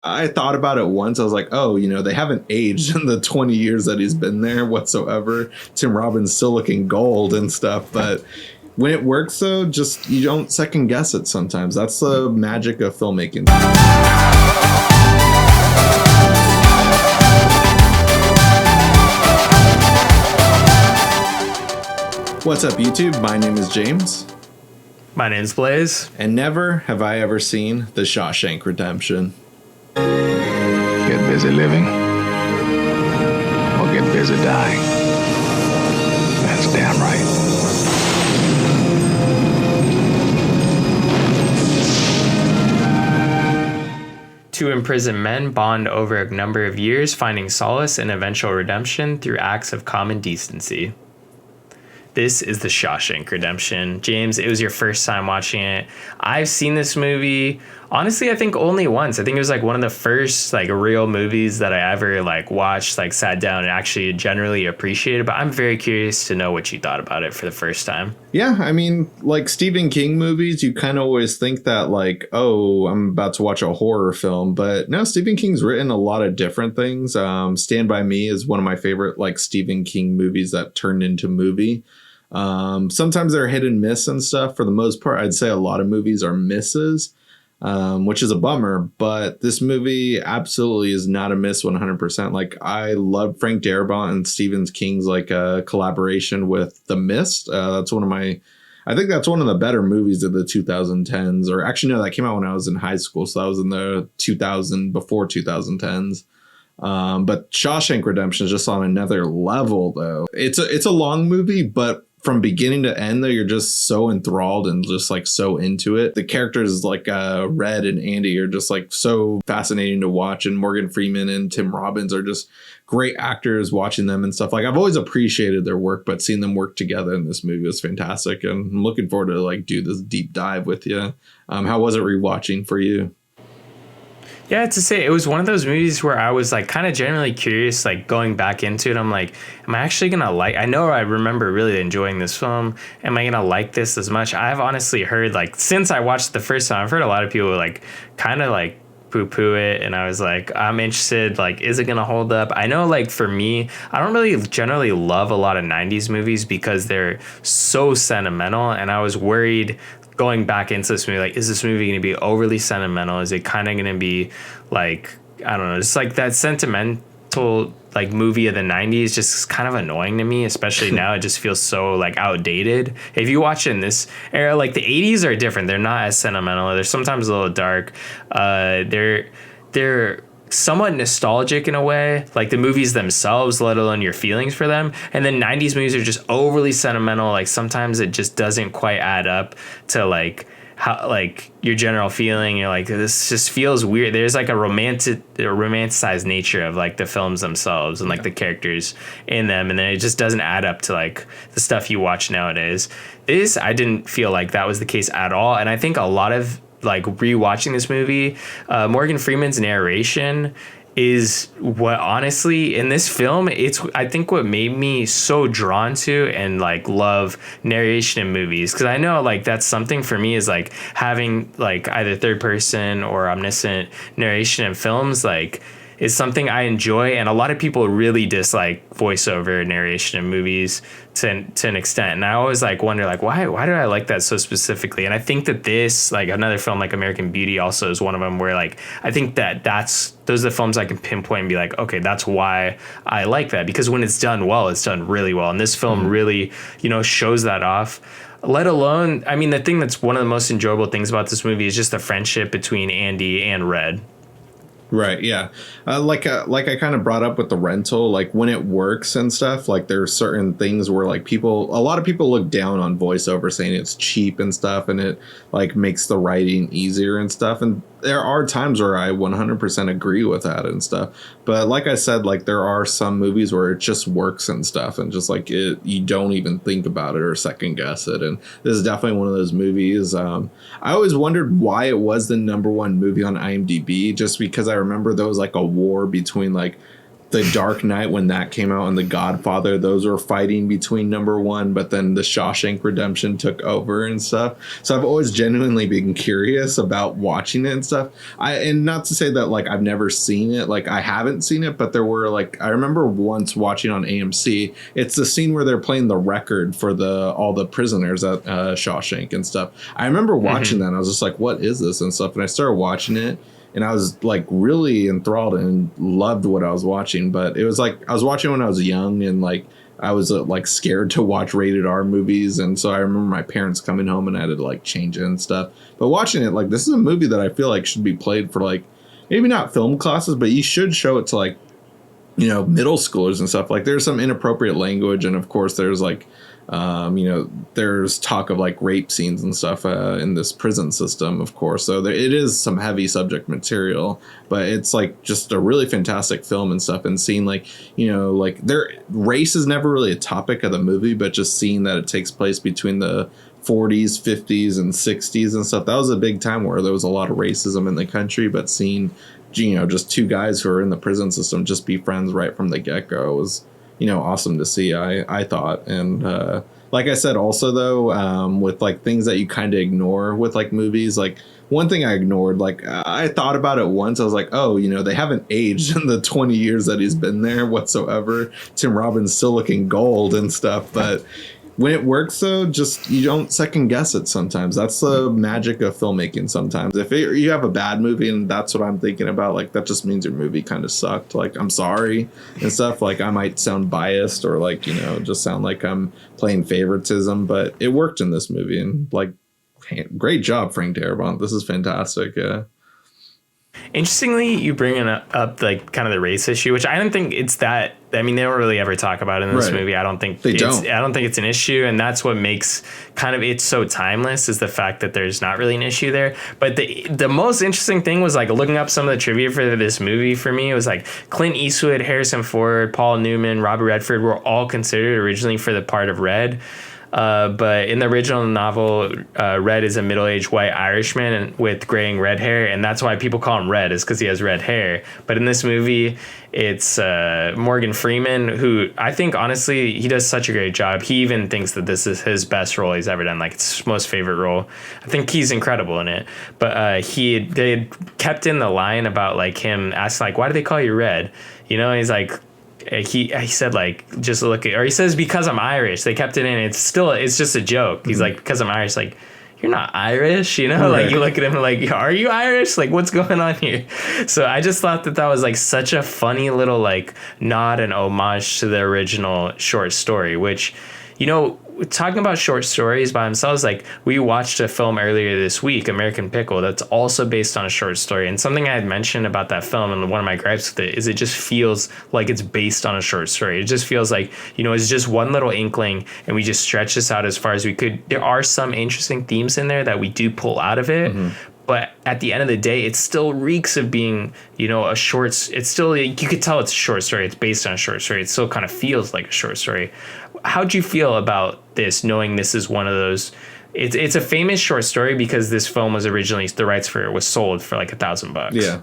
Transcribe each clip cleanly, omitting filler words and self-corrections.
I thought about it once. I was like, oh, they haven't aged in the 20 years that he's been there whatsoever. Tim Robbins still looking gold and stuff. But when it works, though, just you don't second guess it sometimes. That's the magic of filmmaking. What's up, YouTube? My name is James. My name's Blaze. And never have I ever seen The Shawshank Redemption. Get busy living or get busy dying. That's damn right. Two imprisoned men bond over a number of years, finding solace and eventual redemption through acts of common decency. This is The Shawshank Redemption. James, it was your first time watching it. I've seen this movie, honestly, I think only once. I think it was like one of the first like real movies that I ever like watched, like sat down and actually generally appreciated. But I'm very curious to know what you thought about it for the first time. Yeah, I mean, like Stephen King movies, you kind of always think that like, oh, I'm about to watch a horror film. But no, Stephen King's written a lot of different things. Stand By Me is one of my favorite like Stephen King movies that turned into movie. Sometimes they're hit and miss and stuff. For the most part, I'd say a lot of movies are misses, which is a bummer. But this movie absolutely is not a miss 100%. Like, I love Frank Darabont and Stephen King's like collaboration with The Mist. That's one of my, I think that's one of the better movies of the 2010s. Or actually, no, that came out when I was in high school. So that was in the before 2010s. But Shawshank Redemption is just on another level, though. It's a long movie, but from beginning to end, though, you're just so enthralled and just like so into it. The characters like Red and Andy are just like so fascinating to watch, and Morgan Freeman and Tim Robbins are just great actors. Watching them and stuff, like I've always appreciated their work, but seeing them work together in this movie was fantastic, and I'm looking forward to like do this deep dive with you. How was it rewatching for you? Yeah, to say it was one of those movies where I was like kind of genuinely curious, like going back into it. I'm like, am I actually going to like, I know I remember really enjoying this film. Am I going to like this as much? I've honestly heard like, since I watched it the first time, I've heard a lot of people like kind of like poo-poo it. And I was like, I'm interested, like, is it going to hold up? I know like for me, I don't really generally love a lot of 90s movies because they're so sentimental. And I was worried going back into this movie, like, is this movie going to be overly sentimental? Is it kind of going to be like, I don't know, just like that sentimental like movie of the 90s, just kind of annoying to me, especially now. It just feels so like outdated. If you watch it in this era, like the 80s are different. They're not as sentimental. They're sometimes a little dark. They're somewhat nostalgic in a way, like the movies themselves, let alone your feelings for them. And then 90s movies are just overly sentimental. Like sometimes it just doesn't quite add up to like how like your general feeling. You're like, this just feels weird. There's like a romanticized nature of like the films themselves and like the characters in them, and then it just doesn't add up to like the stuff you watch nowadays. I didn't feel like that was the case at all. And I think a lot of like rewatching this movie, Morgan Freeman's narration is what honestly in this film, it's I think what made me so drawn to and like love narration in movies, because I know like that's something for me is like having like either third person or omniscient narration in films, like is something I enjoy. And a lot of people really dislike voiceover narration in movies to an extent. And I always like wonder like, why do I like that so specifically? And I think that this, like another film like American Beauty also is one of them where like, I think that those are the films I can pinpoint and be like, okay, that's why I like that. Because when it's done well, it's done really well. And this film really, shows that off. Let alone, I mean, the thing that's one of the most enjoyable things about this movie is just the friendship between Andy and Red. Right. Yeah. Like I kind of brought up with the rental, like when it works and stuff, like there are certain things where like a lot of people look down on voiceover saying it's cheap and stuff, and it like makes the writing easier and stuff. And there are times where I 100% agree with that and stuff. But like I said, like there are some movies where it just works and stuff, and just like you don't even think about it or second guess it. And this is definitely one of those movies. I always wondered why it was the #1 movie on IMDb, just because I remember there was like a war between like The Dark Knight, when that came out, and The Godfather, those were fighting between number one, but then The Shawshank Redemption took over and stuff. So I've always genuinely been curious about watching it and stuff. And not to say that like I've never seen it, like I haven't seen it, but there were like, I remember once watching on AMC, it's the scene where they're playing the record for all the prisoners at Shawshank and stuff. I remember watching that and I was just like, what is this and stuff? And I started watching it. And I was like really enthralled and loved what I was watching. But it was like I was watching when I was young and like I was like scared to watch rated R movies. And so I remember my parents coming home and I had to like change it and stuff. But watching it, like this is a movie that I feel like should be played for like maybe not film classes, but you should show it to like, you know, middle schoolers and stuff. Like there's some inappropriate language. And of course there's like, you know, there's talk of like rape scenes and stuff in this prison system, of course. So it is some heavy subject material, but it's like just a really fantastic film and stuff. And seeing like, you know, like race is never really a topic of the movie, but just seeing that it takes place between the 40s, 50s and 60s and stuff. That was a big time where there was a lot of racism in the country, but seeing, you know, just two guys who are in the prison system just be friends right from the get-go was, you know, awesome to see, I thought. And like I said, also, though, with like things that you kind of ignore with like movies, like one thing I ignored, like I thought about it once. I was like, oh, you know, they haven't aged in the 20 years that he's been there whatsoever. Tim Robbins still looking gold and stuff. But when it works, though, just you don't second guess it sometimes. That's the magic of filmmaking sometimes. If you have a bad movie and that's what I'm thinking about, like that just means your movie kind of sucked. Like, I'm sorry and stuff. Like I might sound biased or like, you know, just sound like I'm playing favoritism, but it worked in this movie. And like, great job, Frank Darabont. This is fantastic. Yeah. Interestingly, you bring up like kind of the race issue, which I don't think it's that. I mean, they don't really ever talk about it in this movie. I don't think I don't think it's an issue, and that's what makes kind of it so timeless is the fact that there's not really an issue there. But the most interesting thing was like looking up some of the trivia for this movie. For me, it was like Clint Eastwood, Harrison Ford, Paul Newman, Robert Redford were all considered originally for the part of Red. But in the original novel, Red is a middle-aged white Irishman with graying red hair, and that's why people call him Red, is because he has red hair. But in this movie, it's Morgan Freeman, who I think, honestly, he does such a great job. He even thinks that this is his best role he's ever done, like it's his most favorite role. I think he's incredible in it. But they had kept in the line about like him asking, like, why do they call you Red? You know, and he's like, he said like just look at, or he says because I'm Irish. They kept it in. It's just a joke. He's like, because I'm Irish. Like, you're not Irish, you know. Like you look at him like, are you Irish? Like, what's going on here? So I just thought that was like such a funny little like nod and homage to the original short story, which, you know, talking about short stories by themselves, like we watched a film earlier this week, American Pickle, that's also based on a short story. And something I had mentioned about that film, and one of my gripes with it, is it just feels like it's based on a short story. It just feels like, you know, it's just one little inkling and we just stretch this out as far as we could. There are some interesting themes in there that we do pull out of it. But at the end of the day, it still reeks of being, you know, a short. It's still, you could tell it's a short story. It's based on a short story. It still kind of feels like a short story. How'd you feel about this, knowing this is one of those? It's a famous short story because this film was originally, the rights for it was sold for like $1,000. Yeah.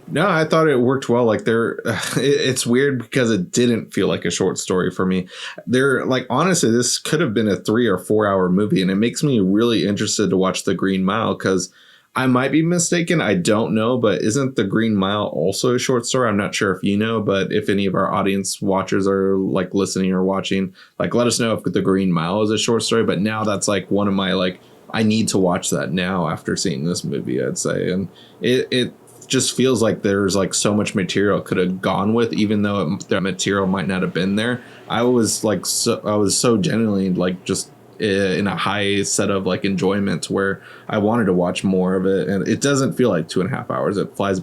No, I thought it worked well. Like it's weird because it didn't feel like a short story for me. Like, honestly, this could have been a 3 or 4 hour movie, and it makes me really interested to watch The Green Mile because I might be mistaken. I don't know, but isn't The Green Mile also a short story? I'm not sure if you know, but if any of our audience watchers are like listening or watching, like let us know if The Green Mile is a short story. But now that's like one of my like, I need to watch that now after seeing this movie, I'd say. And it just feels like there's like so much material could have gone with, even though the material might not have been there. I was so genuinely like just in a high set of like enjoyment where I wanted to watch more of it, and it doesn't feel like 2.5 hours. It flies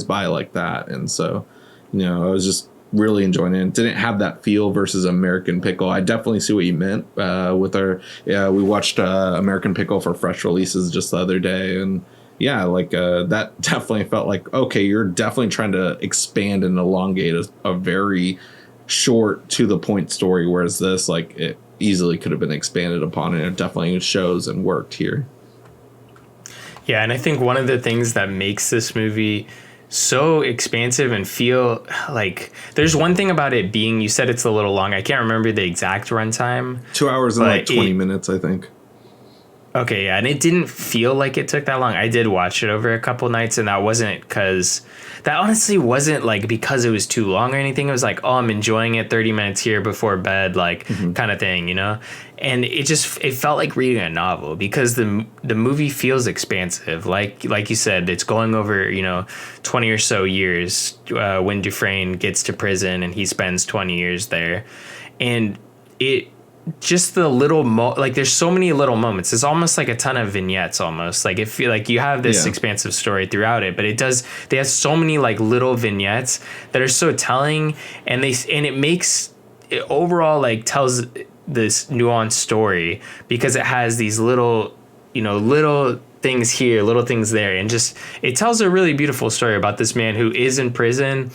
by like that. And so, you know, I was just really enjoying it. It didn't have that feel versus American Pickle. I definitely see what you meant with we watched American Pickle for fresh releases just the other day, and yeah, like that definitely felt like, okay, you're definitely trying to expand and elongate a very short to the point story, whereas this, like, it easily could have been expanded upon, and it definitely shows and worked here. Yeah, and I think one of the things that makes this movie so expansive and feel like there's one thing about it being, you said it's a little long. I can't remember the exact runtime. 2 hours and like 20 minutes, I think. Okay, yeah, and it didn't feel like it took that long. I did watch it over a couple nights, and that honestly wasn't like because it was too long or anything. It was like, oh, I'm enjoying it, 30 minutes here before bed, like kind of thing, you know? And it felt like reading a novel because the movie feels expansive. Like you said, it's going over, 20 or so years when Dufresne gets to prison and he spends 20 years there. And just the little there's so many little moments. It's almost like a ton of vignettes almost. Like if like you have this expansive story throughout it, but they have so many like little vignettes that are so telling, and it makes it overall like tells this nuanced story because it has these little things here, little things there, and just it tells a really beautiful story about this man who is in prison,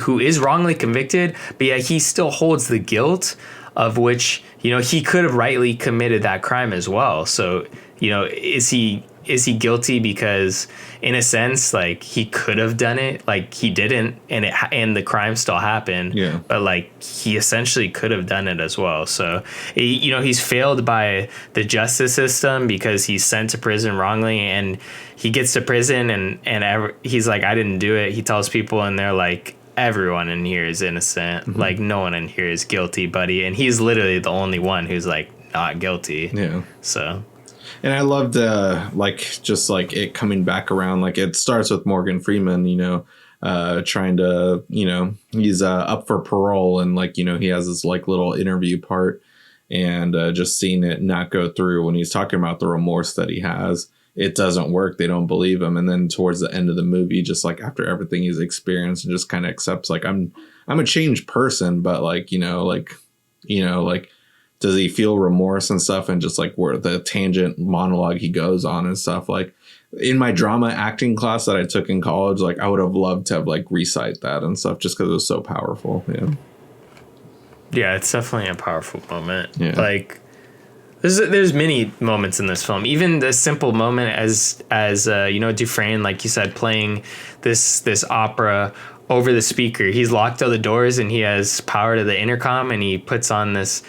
who is wrongly convicted, but yet he still holds the guilt of which, he could have rightly committed that crime as well. So, is he guilty because in a sense, like he could have done it, like he didn't, and the crime still happened. Yeah. But like he essentially could have done it as well. So, he's failed by the justice system because he's sent to prison wrongly, and he gets to prison and he's like, I didn't do it. He tells people and they're like, everyone in here is innocent. Mm-hmm. Like no one in here is guilty, buddy. And he's literally the only one who's like not guilty. Yeah. So. And I loved just like it coming back around. Like it starts with Morgan Freeman, trying to, he's up for parole, and like, he has this like little interview part, and just seeing it not go through when he's talking about the remorse that he has. It doesn't work. They don't believe him. And then towards the end of the movie, just like after everything he's experienced, and just kind of accepts like I'm a changed person, but like, does he feel remorse and stuff? And just like where the tangent monologue he goes on and stuff, like in my drama acting class that I took in college, like I would have loved to have like recite that and stuff just because it was so powerful. Yeah. Yeah, it's definitely a powerful moment. Yeah. Like, there's many moments in this film. Even the simple moment as Dufresne, like you said, playing this opera over the speaker. He's locked all the doors and he has power to the intercom, and he puts on this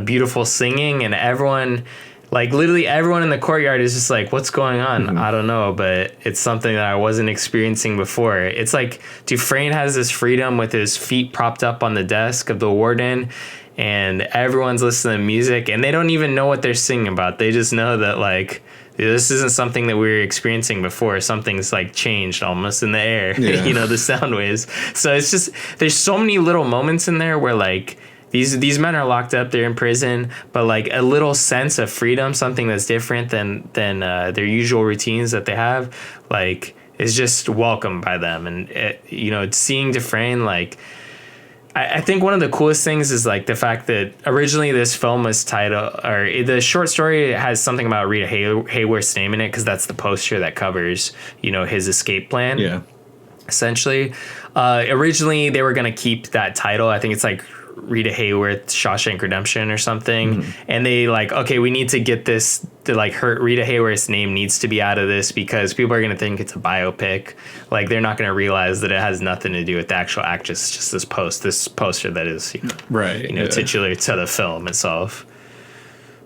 beautiful singing, and everyone, like literally everyone in the courtyard is just like, what's going on? Mm-hmm. I don't know, but it's something that I wasn't experiencing before. It's like Dufresne has this freedom with his feet propped up on the desk of the warden, and everyone's listening to music, and they don't even know what they're singing about. They just know that like this isn't something that we were experiencing before. Something's like changed almost in the air, the sound waves. So it's just, there's so many little moments in there where like these men are locked up, they're in prison, but like a little sense of freedom, something that's different than their usual routines that they have, like is just welcomed by them. And seeing Dufresne, like I think one of the coolest things is like the fact that originally this film was titled, or the short story has something about Rita Hayworth's name in it because that's the poster that covers, his escape plan. Yeah. Essentially, originally they were going to keep that title. I think it's like Rita Hayworth, Shawshank Redemption or something. Mm-hmm. And they like, okay, we need to get this, Rita Hayworth's name needs to be out of this because people are going to think it's a biopic. Like they're not going to realize that it has nothing to do with the actual actress. It's just this poster that is, titular to the film itself.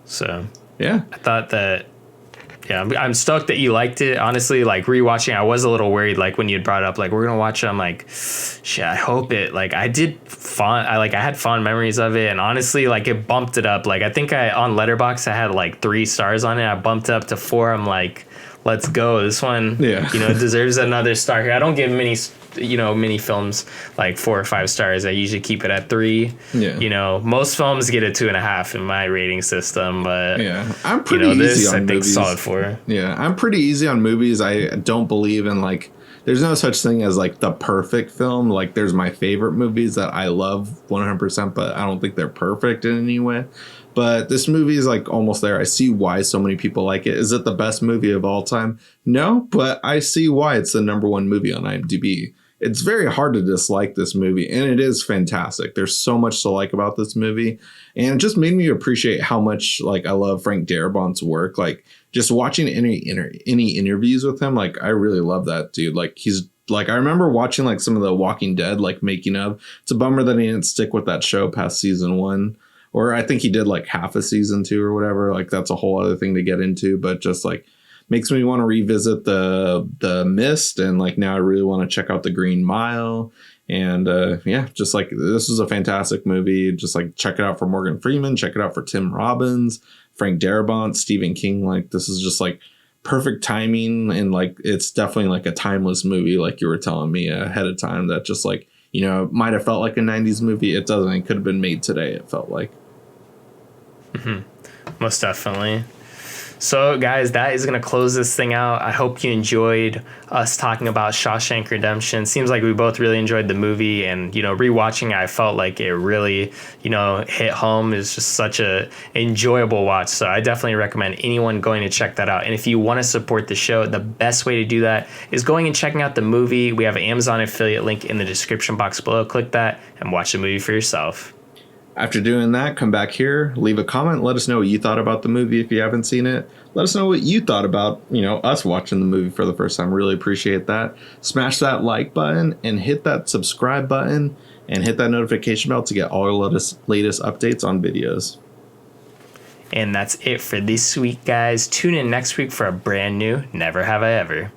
So yeah, I thought that, I'm stoked that you liked it. Honestly, like rewatching, I was a little worried. Like when you had brought up, like we're gonna watch it, I'm like, shit. I hope it. Like I had fond memories of it, and honestly, like it bumped it up. Like I think on Letterboxd I had like 3 stars on it. I bumped up to 4. I'm like, let's go. This one, deserves another star here. I don't give many films like 4 or 5 stars. I usually keep it at 3. Yeah. Most films get a 2.5 in my rating system, but I'm pretty easy on movies. I think solid 4. Yeah, I'm pretty easy on movies. I don't believe in like, there's no such thing as like the perfect film. Like there's my favorite movies that I love 100%, but I don't think they're perfect in any way. But this movie is like almost there. I see why so many people like it. Is it the best movie of all time? No, but I see why it's the #1 movie on IMDb. It's very hard to dislike this movie, and it is fantastic. There's so much to like about this movie, and it just made me appreciate how much like I love Frank Darabont's work. Like just watching any interviews with him, like I really love that dude. Like he's like, I remember watching like some of the Walking Dead, like making of. It's a bummer that he didn't stick with that show past season 1. Or I think he did like half a season 2 or whatever. Like that's a whole other thing to get into, but just like makes me want to revisit the Mist, and like now I really want to check out the Green Mile. And yeah, just like this is a fantastic movie. Just like check it out for Morgan Freeman, check it out for Tim Robbins, Frank Darabont, Stephen King. Like this is just like perfect timing, and like it's definitely like a timeless movie, like you were telling me ahead of time, that just like, you know, might have felt like a 90s movie. It doesn't. It could have been made today, it felt like. Most definitely. So, guys, that is going to close this thing out. I hope you enjoyed us talking about Shawshank Redemption. Seems like we both really enjoyed the movie, and, you know, rewatching it, I felt like it really, you know, hit home. It's just such a enjoyable watch. So I definitely recommend anyone going to check that out. And if you want to support the show, the best way to do that is going and checking out the movie. We have an Amazon affiliate link in the description box below. Click that and watch the movie for yourself. After doing that, come back here, leave a comment, let us know what you thought about the movie if you haven't seen it. Let us know what you thought about, you know, us watching the movie for the first time. Really appreciate that. Smash that like button and hit that subscribe button and hit that notification bell to get all your latest updates on videos. And that's it for this week, guys. Tune in next week for a brand new Never Have I Ever.